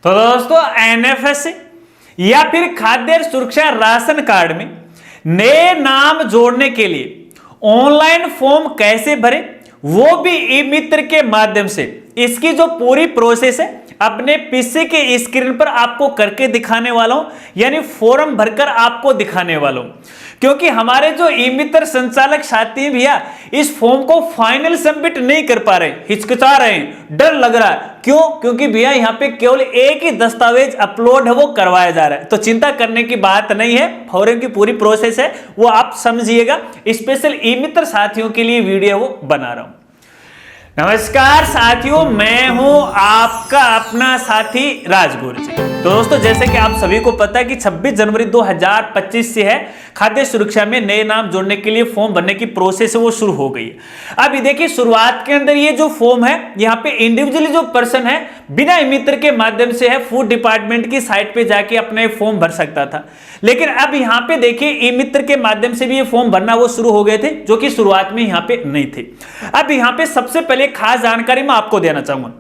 तो दोस्तों एनएफएसए या फिर खाद्य सुरक्षा राशन कार्ड में नए नाम जोड़ने के लिए ऑनलाइन फॉर्म कैसे भरें, वो भी ई मित्र के माध्यम से। इसकी जो पूरी प्रोसेस है अपने पीसी के स्क्रीन पर आपको करके दिखाने वाला हूं, यानी फॉर्म भरकर आपको दिखाने वाला हूं। क्योंकि हमारे जो ई मित्र संचालक साथी हैं भैया, इस फॉर्म को फाइनल सबमिट नहीं कर पा रहे, हिचकिचा रहे हैं, डर लग रहा है। क्यों? क्योंकि भैया यहाँ पे केवल एक ही दस्तावेज अपलोड है, वो करवाया जा रहा है। तो चिंता करने की बात नहीं है, फॉर्म की पूरी प्रोसेस है वो आप समझिएगा। स्पेशल ई मित्र साथियों के लिए वीडियो वो बना रहा हूं। नमस्कार साथियों, मैं हूं आपका अपना साथी राजगुरु जी। तो दोस्तों, जैसे कि आप सभी को पता है कि 26 जनवरी 2025 से है खाद्य सुरक्षा में नए नाम जोड़ने के लिए फॉर्म भरने की प्रोसेस है वो शुरू हो गई है। अब ये देखिए, शुरुआत के अंदर ये जो फॉर्म है यहाँ पे इंडिविजुअली जो पर्सन है बिना ई मित्र के माध्यम से है फूड डिपार्टमेंट की साइट पे जाके अपने फॉर्म भर सकता था। लेकिन अब यहाँ पे देखिए ई मित्र के माध्यम से भी ये फॉर्म भरना वो शुरू हो गए थे, जो कि शुरुआत में यहाँ पे नहीं थे। अब यहाँ पे सबसे पहले खास जानकारी मैं आपको देना चाहूंगा।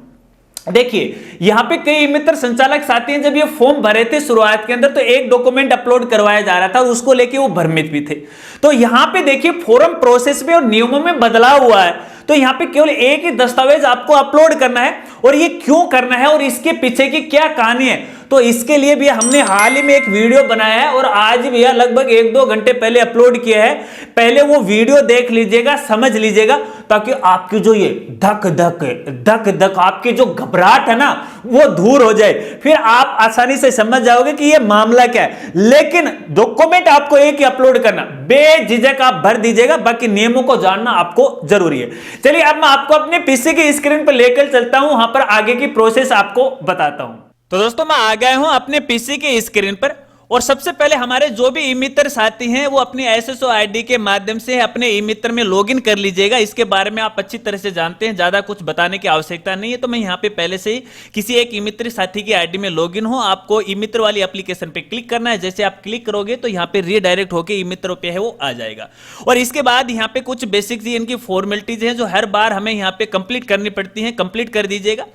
देखिए, यहां पे कई मित्र संचालक साथी हैं, जब ये फॉर्म भरे थे शुरुआत के अंदर तो एक डॉक्यूमेंट अपलोड करवाया जा रहा था और उसको लेके वो भ्रमित भी थे। तो यहां पे देखिए फॉर्म प्रोसेस में और नियमों में बदलाव हुआ है। तो यहां पे केवल एक ही दस्तावेज आपको अपलोड करना है, और ये क्यों करना है और इसके पीछे की क्या कहानी है, तो इसके लिए भी हमने हाल ही में एक वीडियो बनाया है और आज भी लगभग 1-2 घंटे पहले अपलोड किया है। पहले वो वीडियो देख लीजिएगा, समझ लीजिएगा, ताकि आपकी जो ये धक धक आपकी जो घबराहट है ना वो दूर हो जाए। फिर आप आसानी से समझ जाओगे कि ये मामला क्या है। लेकिन डॉक्यूमेंट आपको एक ही अपलोड करना, बेझिझक आप भर दीजिएगा, बाकी नियमों को जानना आपको जरूरी है। चलिए अब मैं आपको अपने पीसी की स्क्रीन पर लेकर चलता हूं, वहां पर आगे की प्रोसेस आपको बताता हूं। तो दोस्तों, मैं आ गया हूं अपने पीसी के स्क्रीन पर, और सबसे पहले हमारे जो भी ई मित्र साथी हैं वो अपनी एसएसओ आईडी के माध्यम से अपने ई मित्र में लॉगिन कर लीजिएगा। इसके बारे में आप अच्छी तरह से जानते हैं, ज्यादा कुछ बताने की आवश्यकता नहीं है। तो मैं यहाँ पे पहले से ही किसी एक ई मित्र साथी की आईडी में लॉगिन हो, आपको ई मित्र वाली एप्लीकेशन पे क्लिक करना है। जैसे आप क्लिक करोगे तो यहाँ पे रीडायरेक्ट होकर ई मित्र पे है वो आ जाएगा। और इसके बाद यहाँ पे कुछ बेसिक इनकी फॉर्मेलिटीज हैं जो हर बार हमें यहाँ पे कंप्लीट करनी पड़ती है, कंप्लीट कर दीजिएगा।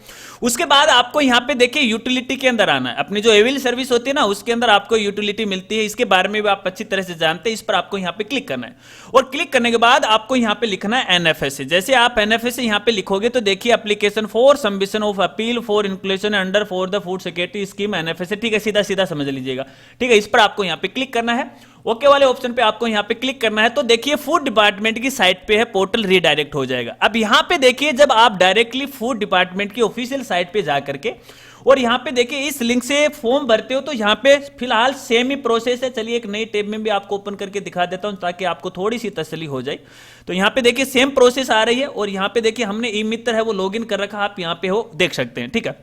उसके बाद आपको यहाँ पे देखिए यूटिलिटी के अंदर आना है। अपनी जो एविल सर्विस होती है ना, उसके अंदर आपको यूटिलिटी मिलती है, इसके बारे में भी आप अच्छी तरह से जानते हैं। इस पर आपको यहाँ पे क्लिक करना है, और क्लिक करने के बाद आपको यहाँ पे लिखना है एनएफएसए। जैसे आप एनएफएसए यहाँ पे लिखोगे तो देखिए application for submission of appeal for inclusion under for the food security scheme NFSA. ठीक है, सीधा सीधा समझ लीजिएगा। ठीक है, इस पर आपको यहाँ पे क्लिक करना है, ओके वाले ऑप्शन पे आपको यहाँ पे क्लिक करना है। तो देखिए फूड डिपार्टमेंट की साइट पे है, पोर्टल रीडायरेक्ट हो जाएगा। अब यहाँ पे देखिए, जब आप डायरेक्टली फूड डिपार्टमेंट की ऑफिशियल साइट पे जाकर के और यहाँ पे देखिए इस लिंक से फॉर्म भरते हो, तो यहाँ पे फिलहाल सेम ही प्रोसेस है। चलिए एक नई टैब में भी आपको ओपन करके दिखा देता हूँ ताकि आपको थोड़ी सी तसल्ली हो जाए। तो यहाँ पे देखिए सेम प्रोसेस आ रही है, और यहाँ पे देखिए हमने ई मित्र है वो लॉगिन कर रखा, आप यहाँ पे हो देख सकते हैं। ठीक है,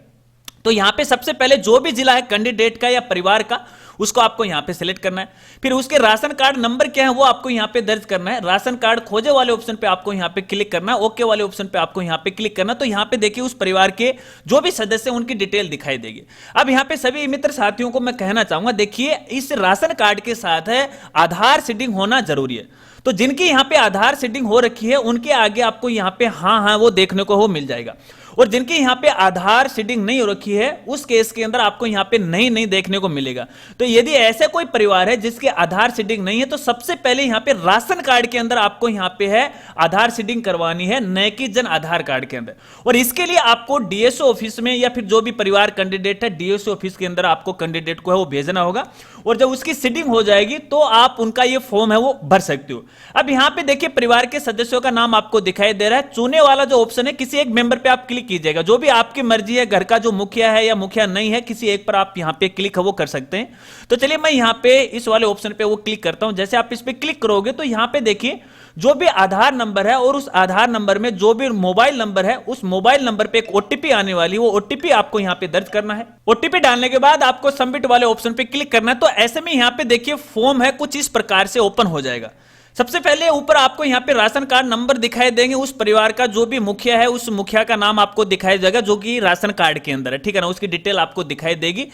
तो यहाँ पे सबसे पहले जो भी जिला है कैंडिडेट का या परिवार का, उसको आपको यहाँ पे सिलेक्ट करना है। फिर उसके राशन कार्ड नंबर क्या है वो आपको यहाँ पे दर्ज करना है। राशन कार्ड खोजे वाले ऑप्शन पे आपको यहाँ पे क्लिक करना है, ओके वाले ऑप्शन पे आपको यहाँ पे क्लिक करना। तो यहाँ पे देखिए उस परिवार के जो भी सदस्य उनकी डिटेल दिखाई देगी। अब यहाँ पे सभी मित्र साथियों को मैं कहना चाहूंगा, देखिए इस राशन कार्ड के साथ है आधार सीडिंग होना जरूरी है। तो जिनकी यहाँ पे आधार सीडिंग हो रखी है उनके आगे आपको यहाँ पे हाँ वो देखने को वो मिल जाएगा, और जिनके यहाँ पे आधार सीडिंग नहीं हो रखी है उस केस के अंदर आपको यहाँ पे नहीं देखने को मिलेगा। तो यदि ऐसा कोई परिवार है जिसके आधार सीडिंग नहीं है, तो सबसे पहले यहाँ पे राशन कार्ड के अंदर आपको यहाँ पे है आधार सीडिंग करवानी है, न कि जन आधार कार्ड के अंदर। और इसके लिए आपको डीएसओ ऑफिस में या फिर जो भी परिवार कैंडिडेट है डीएसओ ऑफिस के अंदर आपको कैंडिडेट को है वो भेजना होगा, और जब उसकी सीडिंग हो जाएगी तो आप उनका ये फॉर्म है वो भर सकते हो। अब यहाँ पे देखिए परिवार के सदस्यों का नाम आपको दिखाई दे रहा है। चुने वाला जो ऑप्शन है, किसी एक मेंबर पे आप क्लिक कीजिएगा, जो भी आपकी मर्जी है, घर का जो मुखिया है या मुखिया नहीं है, किसी एक पर आप यहाँ पे क्लिक वो कर सकते हैं। तो चलिए मैं यहाँ पे इस वाले ऑप्शन पे वो क्लिक करता हूं। जैसे आप इस पे क्लिक करोगे तो यहाँ पे देखिए जो भी आधार नंबर है और उस आधार नंबर में जो भी मोबाइल नंबर है, उस मोबाइल नंबर पे एक ओटीपी आने वाली, वो ओटीपी आपको यहाँ पे दर्ज करना है। ओटीपी डालने के बाद आपको सबमिट वाले ऑप्शन पे क्लिक करना है। तो ऐसे में यहाँ पे देखिए फॉर्म है कुछ इस प्रकार से ओपन हो जाएगा। सबसे पहले ऊपर आपको यहाँ पे राशन कार्ड नंबर दिखाई देंगे, उस परिवार का जो भी मुखिया है उस मुखिया का नाम आपको दिखाई देगा जो कि राशन कार्ड के अंदर है, ठीक है ना, उसकी डिटेल आपको दिखाई देगी।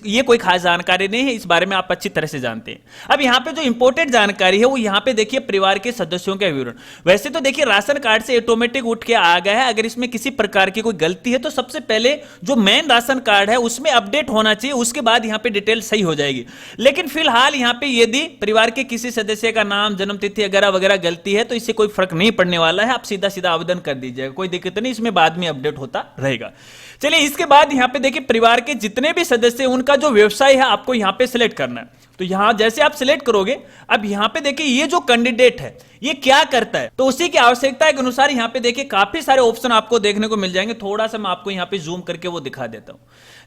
ये कोई खास जानकारी नहीं है, इस बारे में आप अच्छी तरह से जानते हैं। अब यहाँ पे जो इंपॉर्टेंट जानकारी है वो यहाँ पे देखिए परिवार के सदस्यों का विवरण। वैसे तो देखिए राशन कार्ड से ऑटोमेटिक उठ के आ गया है, अगर इसमें किसी प्रकार की कोई गलती है तो सबसे पहले जो मेन राशन कार्ड है उसमें अपडेट होना चाहिए, उसके बाद यहाँ पे डिटेल सही हो जाएगी। लेकिन फिलहाल यहाँ पे यदि परिवार के किसी सदस्य का नाम, जन्म तिथि वगैरह वगैरह गलती है तो इससे कोई फर्क नहीं पड़ने वाला है, आप सीधा सीधा आवेदन कर दीजिएगा, कोई दिक्कत नहीं, इसमें बाद में अपडेट होता रहेगा। चलिए इसके बाद यहाँ पे देखिए परिवार के जितने भी सदस्य हैं उनका जो व्यवसाय है आपको यहाँ पे सिलेक्ट करना है। तो यहां जैसे आप सिलेक्ट करोगे, अब यहां पे देखिए ये जो कैंडिडेट है ये क्या करता है, तो उसी की आवश्यकता के अनुसार यहां पे देखिए काफी सारे ऑप्शन आपको देखने को मिल जाएंगे। थोड़ा सा मैं आपको यहां पे जूम करके वो दिखा देता हूं।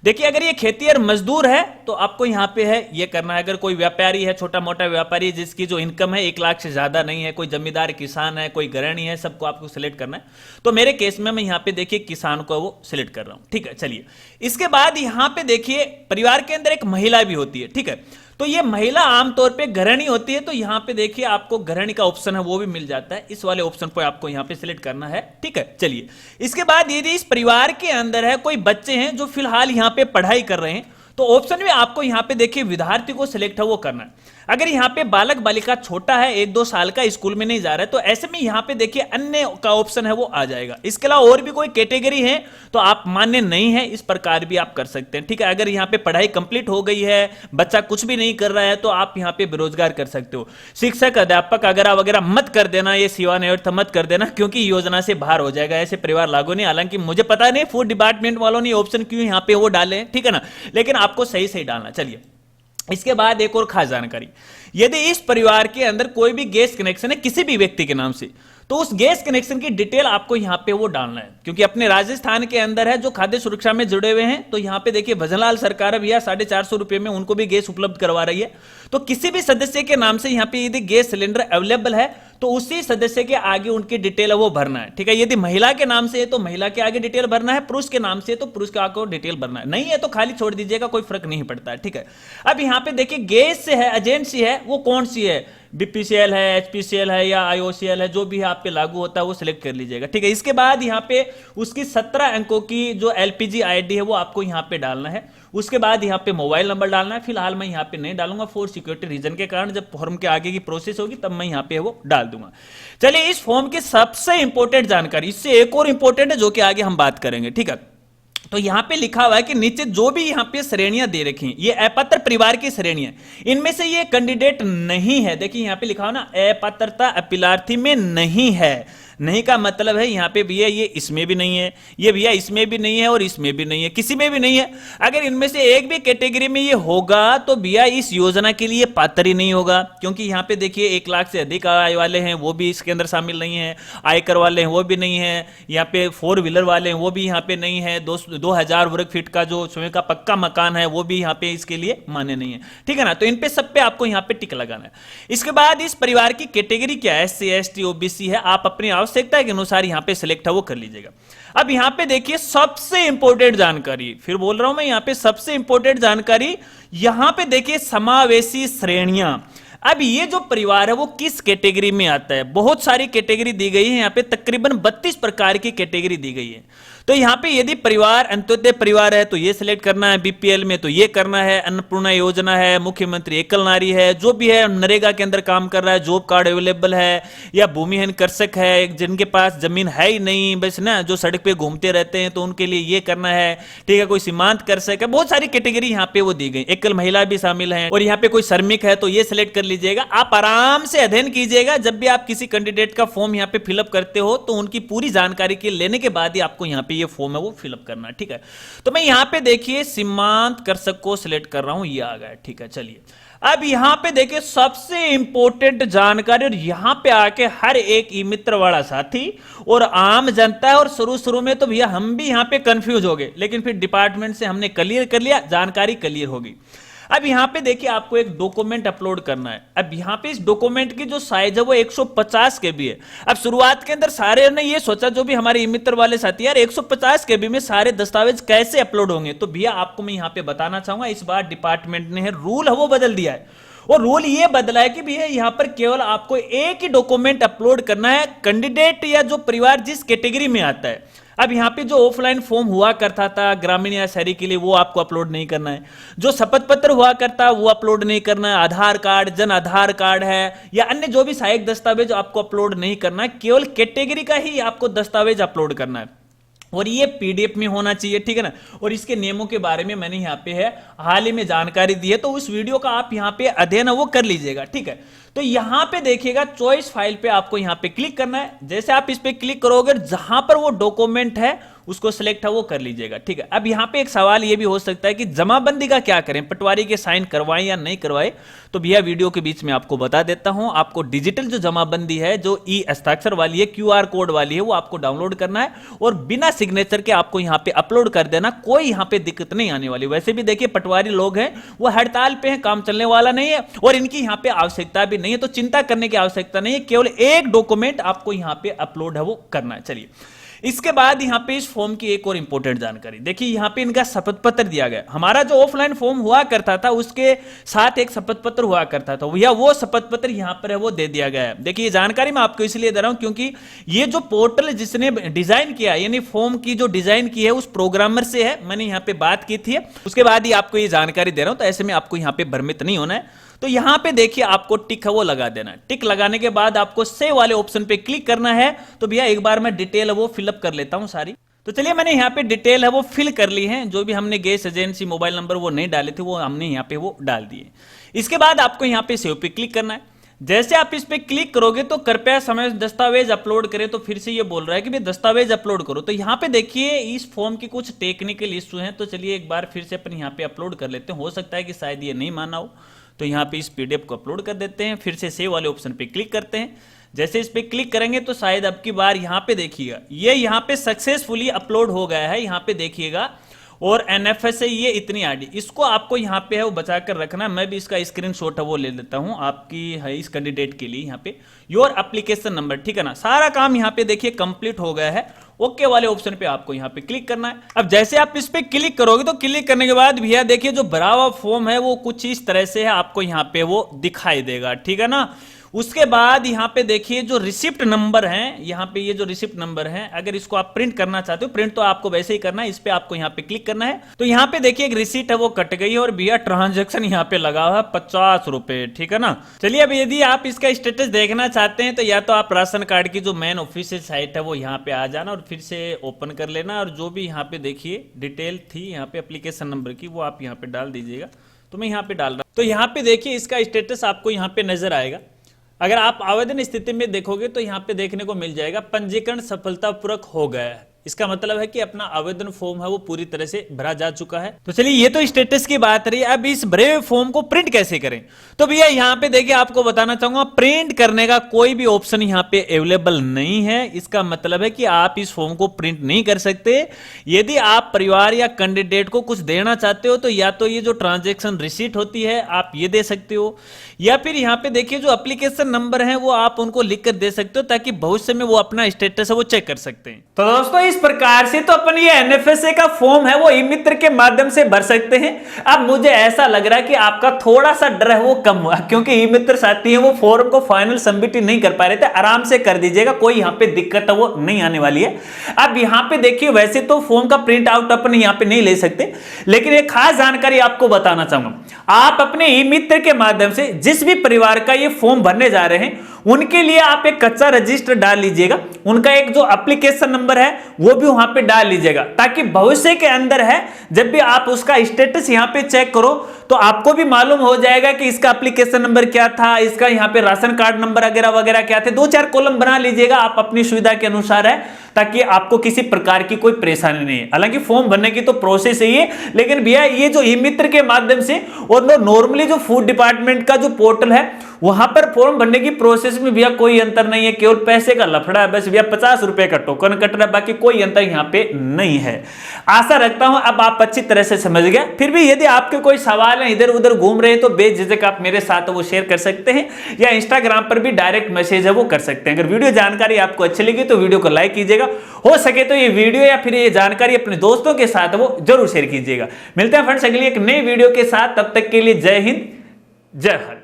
देखिए अगर ये खेतीहर मजदूर है तो आपको यहां पे है ये करना है। अगर कोई व्यापारी है, छोटा मोटा व्यापारी जिसकी जो इनकम है 1 लाख से ज्यादा नहीं है, कोई जमींदार किसान है, कोई गृहिणी है, सबको आपको सिलेक्ट करना है। तो मेरे केस में मैं यहां पे देखिए किसान को वो सिलेक्ट कर रहा हूं, ठीक है। चलिए इसके बाद यहां पे देखिए परिवार के अंदर एक महिला भी होती है, ठीक है। तो ये महिला आमतौर पे गृहिणी होती है, तो यहां पे देखिए आपको गृहिणी का ऑप्शन है वो भी मिल जाता है, इस वाले ऑप्शन पर आपको यहां पे सिलेक्ट करना है, ठीक है। चलिए इसके बाद यदि इस परिवार के अंदर है कोई बच्चे हैं जो फिलहाल यहां पे पढ़ाई कर रहे हैं, तो ऑप्शन में आपको यहां पे देखिए विद्यार्थी को सिलेक्ट है वो करना है। अगर यहां पे बालक बालिका छोटा है, 1-2 साल का, स्कूल में नहीं जा रहा है, तो ऐसे में यहां पे देखिए अन्य का ऑप्शन है वो आ जाएगा। इसके अलावा और भी कोई कैटेगरी है तो आप मान्य नहीं है, इस प्रकार भी आप कर सकते हैं, ठीक है। अगर यहां पे पढ़ाई कंप्लीट हो गई है, बच्चा कुछ भी नहीं कर रहा है, तो आप यहां पे बेरोजगार कर सकते हो। शिक्षक, अध्यापक वगैरह वगैरह मत कर देना, ये सेवानिवृत्त मत कर देना, क्योंकि योजना से बाहर हो जाएगा, ऐसे परिवार लागू नहीं। हालांकि मुझे पता नहीं फूड डिपार्टमेंट वालों ने ऑप्शन क्यों यहां पे वो डाले, ठीक है ना, लेकिन आपको सही सही डालना। चलिए इसके बाद एक और खास जानकारी, यदि इस परिवार के अंदर कोई भी गैस कनेक्शन है किसी भी व्यक्ति के नाम से, तो उस गैस कनेक्शन की डिटेल आपको यहां पे वो डालना है, क्योंकि अपने राजस्थान के अंदर है जो खाद्य सुरक्षा में जुड़े हुए हैं। तो यहां पे देखिए भजनलाल सरकार भैया 450 रुपए में उनको भी गैस उपलब्ध करवा रही है। तो किसी भी सदस्य के नाम से यहां पे यदि गैस सिलेंडर अवेलेबल है तो उसी सदस्य के आगे उनकी डिटेल है वो भरना है, ठीक है। यदि महिला के नाम से है तो महिला के आगे डिटेल भरना है, पुरुष के नाम से है तो पुरुष के आगे डिटेल भरना है, नहीं है तो खाली छोड़ दीजिएगा, कोई फर्क नहीं पड़ता है, ठीक है। अब यहां पे देखिए गैस से है, एजेंसी है, वो कौन सी है, बीपीसीएल है, एचपीसीएल है या आईओसीएल है, जो भी आप पे लागू होता है वो सिलेक्ट कर लीजिएगा, ठीक है। इसके बाद यहाँ पे उसकी 17 अंकों की जो एलपीजी आईडी है वो आपको यहाँ पे डालना है। उसके बाद यहाँ पे मोबाइल नंबर डालना है। फिलहाल मैं यहाँ पे नहीं डालूंगा फॉर सिक्योरिटी रीजन के कारण, जब फॉर्म के आगे की प्रोसेस होगी तब मैं यहाँ पे वो डाल दूंगा। चलिए इस फॉर्म की सबसे इंपॉर्टेंट जानकारी, इससे एक और इंपॉर्टेंट है जो कि आगे हम बात करेंगे, ठीक है। तो यहां पे लिखा हुआ है कि नीचे जो भी यहां पे श्रेणियां दे रखी हैं ये अपात्र परिवार की श्रेणियां, इनमें से ये कैंडिडेट नहीं है। देखिए यहां पे लिखा हुआ ना अपात्रता अपीलार्थी में नहीं है। नहीं का मतलब है यहाँ पे भैया ये इसमें भी नहीं है, ये भैया इसमें भी नहीं है और इसमें भी नहीं है, किसी में भी नहीं है। अगर इनमें से एक भी कैटेगरी में ये होगा तो भैया इस योजना के लिए पात्र ही नहीं होगा, क्योंकि यहाँ पे देखिए 1 लाख से अधिक आय वाले हैं वो भी इसके अंदर शामिल नहीं है, आयकर वाले हैं वो भी नहीं है, यहाँ पे 4 व्हीलर वाले हैं वो भी यहाँ पे नहीं है, 2000 वर्ग फीट का जो स्वयं का पक्का मकान है वो भी यहाँ पे इसके लिए मान्य नहीं है, ठीक है ना। तो इन पे सब पे आपको यहाँ पे टिक लगाना है। इसके बाद इस परिवार की कैटेगरी क्या है, SC ST OBC है, आप अपनी आवश्यकता के अनुसार यहां पे सिलेक्ट है वो कर लीजिएगा। अब यहां पे देखिए सबसे इंपॉर्टेंट जानकारी, फिर बोल रहा हूं मैं, यहां पे सबसे इंपॉर्टेंट जानकारी, यहां पे देखिए समावेशी श्रेणियां। अब ये जो परिवार है वो किस कैटेगरी में आता है, बहुत सारी कैटेगरी दी गई है, यहां पे तकरीबन 32 प्रकार की कैटेगरी दी गई है। तो यहां पे यदि परिवार अंत्योदय परिवार है तो ये सिलेक्ट करना है, बीपीएल में तो ये करना है, अन्नपूर्णा योजना है, मुख्यमंत्री एकल नारी है, जो भी है, नरेगा के अंदर काम कर रहा है, जॉब कार्ड अवेलेबल है, या भूमिहीन कृषक है जिनके पास जमीन है ही नहीं, बस ना जो सड़क पे घूमते रहते हैं तो उनके लिए ये करना है, ठीक है। कोई सीमांत कृषक है, बहुत सारी कैटेगरी यहाँ पे वो दी गई, एकल महिला भी शामिल है, और यहाँ पे कोई श्रमिक है तो ये सिलेक्ट कर लीजिएगा। आप आराम से अध्ययन कीजिएगा, जब भी आप किसी कैंडिडेट का फॉर्म यहाँ पे फिलअप करते हो तो उनकी पूरी जानकारी के लेने के बाद ही आपको यहाँ पे ये फॉर्म है वो फिलअप करना है, ठीक है। तो मैं यहां पे देखिए सीमांत कृषक को सिलेक्ट कर रहा हूं, ये आ गया, ठीक है। चलिए अब यहां पे देखिए सबसे इंपॉर्टेंट जानकारी, और यहां पे आके हर एक ई मित्र वाला साथी और आम जनता है, और शुरू में तो भैया हम भी यहां पे कंफ्यूज हो गए, लेकिन फिर डिपार्टमेंट से हमने क्लियर कर लिया, जानकारी क्लियर होगी। अब यहां पे देखिए आपको एक डॉक्यूमेंट अपलोड करना है। अब यहां पे इस डॉक्यूमेंट की जो साइज है वो 150 KB है। अब शुरुआत के अंदर सारे ने ये सोचा, जो भी हमारे मित्र वाले साथी, यार 150 KB में सारे दस्तावेज कैसे अपलोड होंगे, तो भैया आपको मैं यहां पे बताना चाहूंगा, इस बार डिपार्टमेंट ने रूल है वो बदल दिया है। और रूल ये बदला है कि भैया यहां पर केवल आपको एक ही डॉक्यूमेंट अपलोड करना है, कैंडिडेट या जो परिवार जिस कैटेगरी में आता है। अब यहाँ पे जो ऑफलाइन फॉर्म हुआ करता था ग्रामीण या शहरी के लिए, वो आपको अपलोड नहीं करना है। जो शपथ पत्र हुआ करता है वो अपलोड नहीं करना है। आधार कार्ड, जन आधार कार्ड है या अन्य जो भी सहायक दस्तावेज आपको अपलोड नहीं करना है, केवल कैटेगरी का ही आपको दस्तावेज अपलोड करना है और ये पीडीएफ में होना चाहिए, ठीक है ना। और इसके नियमों के बारे में मैंने यहाँ पे है हाल ही में जानकारी दी है, तो उस वीडियो का आप यहाँ पे अध्ययन वो कर लीजिएगा, ठीक है। तो यहाँ पे देखिएगा चॉइस फाइल पे आपको यहाँ पे क्लिक करना है। जैसे आप इस पे क्लिक करोगे, जहां पर वो डॉक्यूमेंट है उसको सिलेक्ट है वो कर लीजिएगा, ठीक है। अब यहाँ पे एक सवाल ये भी हो सकता है कि जमाबंदी का क्या करें, पटवारी के साइन करवाएं या नहीं करवाएं। तो भैया वीडियो के बीच में आपको बता देता हूं, आपको डिजिटल जो जमाबंदी है, जो ई हस्ताक्षर वाली है, क्यूआर कोड वाली है, वो आपको डाउनलोड करना है और बिना सिग्नेचर के आपको यहाँ पे अपलोड कर देना। कोई यहाँ पे दिक्कत नहीं आने वाली। वैसे भी देखिए पटवारी लोग हैं वो हड़ताल पे हैं, काम चलने वाला नहीं है और इनकी यहाँ पे आवश्यकता भी नहीं है, तो चिंता करने की आवश्यकता नहीं है। केवल एक डॉक्यूमेंट आपको यहाँ पे अपलोड है वो करना है। चलिए, इसके बाद यहां पे इस फॉर्म की एक और इंपॉर्टेंट जानकारी देखिए, यहां पे इनका शपथ पत्र दिया गया। हमारा जो ऑफलाइन फॉर्म हुआ करता था उसके साथ एक शपथ पत्र हुआ करता था, भैया वो शपथ पत्र यहां पर है वो दे दिया गया है। देखिए ये जानकारी मैं आपको इसलिए दे रहा हूं क्योंकि ये जो पोर्टल जिसने डिजाइन किया, यानी फॉर्म की जो डिजाइन की है उस प्रोग्रामर से है, मैंने यहां पे बात की थी। उसके बाद ही आपको ये जानकारी दे रहा हूं, तो ऐसे में आपको यहां पे भ्रमित नहीं होना है। तो यहां पे देखिए आपको टिक है वो लगा देना है। टिक लगाने के बाद आपको सेव वाले ऑप्शन पे क्लिक करना है। तो भैया एक बार मैं डिटेल है वो फिलअप कर लेता हूं सारी। तो चलिए मैंने यहाँ पे डिटेल है वो फिल कर ली है। जो भी हमने गैस एजेंसी मोबाइल नंबर वो नहीं डाले थे वो हमने यहाँ पे वो डाल दिए। इसके बाद आपको यहाँ पे सेव पे क्लिक करना है। जैसे आप इस पे क्लिक करोगे तो कृपया समय दस्तावेज अपलोड करें, तो फिर से ये बोल रहा है कि भाई दस्तावेज अपलोड करो। तो यहाँ पे देखिए इस फॉर्म की कुछ टेक्निकल इशू हैं, तो चलिए एक बार फिर से अपन यहाँ पे अपलोड कर लेते हैं। हो सकता है कि शायद ये नहीं माना हो, तो यहाँ पे इस पीडीएफ को अपलोड कर देते हैं। फिर से सेव वाले ऑप्शन पे क्लिक करते हैं। जैसे इस पे क्लिक करेंगे तो शायद अब की बार यहाँ पे देखिएगा ये यहाँ पे सक्सेसफुली अपलोड हो गया है, यहाँ पे देखिएगा। और एनएफएस है ये इतनी आईडी, इसको आपको यहाँ पे है वो बचा कर रखना। मैं भी इसका स्क्रीनशॉट है वो ले लेता हूँ आपकी है इस कैंडिडेट के लिए। यहाँ पे योर एप्लीकेशन नंबर, ठीक है ना। सारा काम यहाँ पे देखिए कंप्लीट हो गया है। ओके वाले ऑप्शन पे आपको यहाँ पे क्लिक करना है। अब जैसे आप इस पे क्लिक करोगे तो क्लिक करने के बाद भैया देखिए जो भरा हुआ फॉर्म है वो कुछ इस तरह से है, आपको यहाँ पे वो दिखाई देगा, ठीक है ना। उसके बाद यहाँ पे देखिए जो रिसिप्ट नंबर है, यहाँ पे ये जो रिसिप्ट नंबर है, अगर इसको आप प्रिंट करना चाहते हो, प्रिंट तो आपको वैसे ही करना है, इस पे आपको यहाँ पे क्लिक करना है। तो यहाँ पे देखिए एक रिसीट है वो कट गई है और भैया ट्रांजैक्शन यहाँ पे लगा हुआ है 50 रुपए, ठीक है ना। चलिए अब यदि आप इसका स्टेटस देखना चाहते हैं तो या तो आप राशन कार्ड की जो मेन ऑफिशियल साइट है वो यहाँ पे आ जाना और फिर से ओपन कर लेना, और जो भी यहाँ पे देखिए डिटेल थी यहाँ पे एप्लीकेशन नंबर की वो आप यहाँ पे डाल दीजिएगा। तो मैं यहाँ पे डाल रहा हूँ। तो यहाँ पे देखिए इसका स्टेटस आपको यहाँ पे नजर आएगा। अगर आप आवेदन स्थिति में देखोगे तो यहाँ पे देखने को मिल जाएगा पंजीकरण सफलतापूर्वक हो गया है। इसका मतलब है कि अपना आवेदन फॉर्म है वो पूरी तरह से भरा जा चुका है। तो चलिए ये तो स्टेटस की बात रही। अब इस भरे हुए फॉर्म को प्रिंट कैसे करें, तो भैया यहाँ पे देखिए आपको बताना चाहूंगा प्रिंट करने का कोई भी ऑप्शन यहाँ पे अवेलेबल नहीं है। इसका मतलब है कि आप इस फॉर्म को प्रिंट नहीं कर सकते। यदि आप परिवार या कैंडिडेट को कुछ देना चाहते हो तो या तो ये जो ट्रांजैक्शन रिसीट होती है आप ये दे सकते हो, या फिर यहाँ पे देखिए जो एप्लीकेशन नंबर है वो आप उनको लिख कर दे सकते हो ताकि भविष्य में वो अपना स्टेटस है वो चेक कर सकते हैं। तो दोस्तों इस प्रकार से तो अपन ये एनएफएसए का फॉर्म है वो ई मित्र के माध्यम से भर सकते हैं। अब मुझे ऐसा लग रहा है कि आपका थोड़ा सा डर है वो कम हुआ, क्योंकि ई मित्र साथी है वो फॉर्म को फाइनल सबमिट नहीं कर पा रहे थे। आराम से कर दीजिएगा, कोई यहाँ पे दिक्कत है वो नहीं आने वाली है। अब यहाँ पे देखिए वैसे तो फॉर्म का प्रिंट आउट अपन यहाँ पे नहीं ले सकते, लेकिन एक खास जानकारी आपको बताना चाहूंगा। आप अपने ई मित्र के माध्यम से जिस भी परिवार का ये फॉर्म भरने जा रहे हैं उनके लिए आप एक कच्चा रजिस्टर डाल लीजिएगा, उनका एक जो एप्लीकेशन नंबर है वो भी वहां पे डाल लीजिएगा, ताकि भविष्य के अंदर है जब भी आप उसका स्टेटस यहां पे चेक करो तो आपको भी मालूम हो जाएगा कि इसका एप्लीकेशन नंबर क्या था, इसका यहाँ पे राशन कार्ड नंबर वगैरह वगैरह क्या थे। 2-4 कॉलम बना लीजिएगा आप अपनी सुविधा के अनुसार है, ताकि आपको किसी प्रकार की कोई परेशानी नहीं है। हालांकि फॉर्म भरने की तो प्रोसेस है ये, लेकिन भैया ये जो ई मित्र के माध्यम से और नॉर्मली जो फूड डिपार्टमेंट का जो पोर्टल है वहां पर फॉर्म भरने की प्रोसेस में भैया कोई अंतर नहीं है, केवल पैसे का लफड़ा है बस। भैया 50 रुपए का टोकन कट रहा है, बाकी कोई अंतर यहाँ पे नहीं है। आशा रखता हूं अब आप अच्छी तरह से समझ गए। फिर भी यदि आपके कोई सवाल है, इधर उधर घूम रहे हैं, तो बेझिझक आप मेरे साथ वो शेयर कर सकते हैं या इंस्टाग्राम पर भी डायरेक्ट मैसेज है वो कर सकते हैं। अगर वीडियो जानकारी आपको अच्छी लगी तो वीडियो को लाइक कीजिएगा, हो सके तो ये वीडियो या फिर ये जानकारी अपने दोस्तों के साथ वो जरूर शेयर कीजिएगा। मिलते हैं फ्रेंड्स अगली एक नई वीडियो के साथ, तब तक के लिए जय हिंद जय भारत।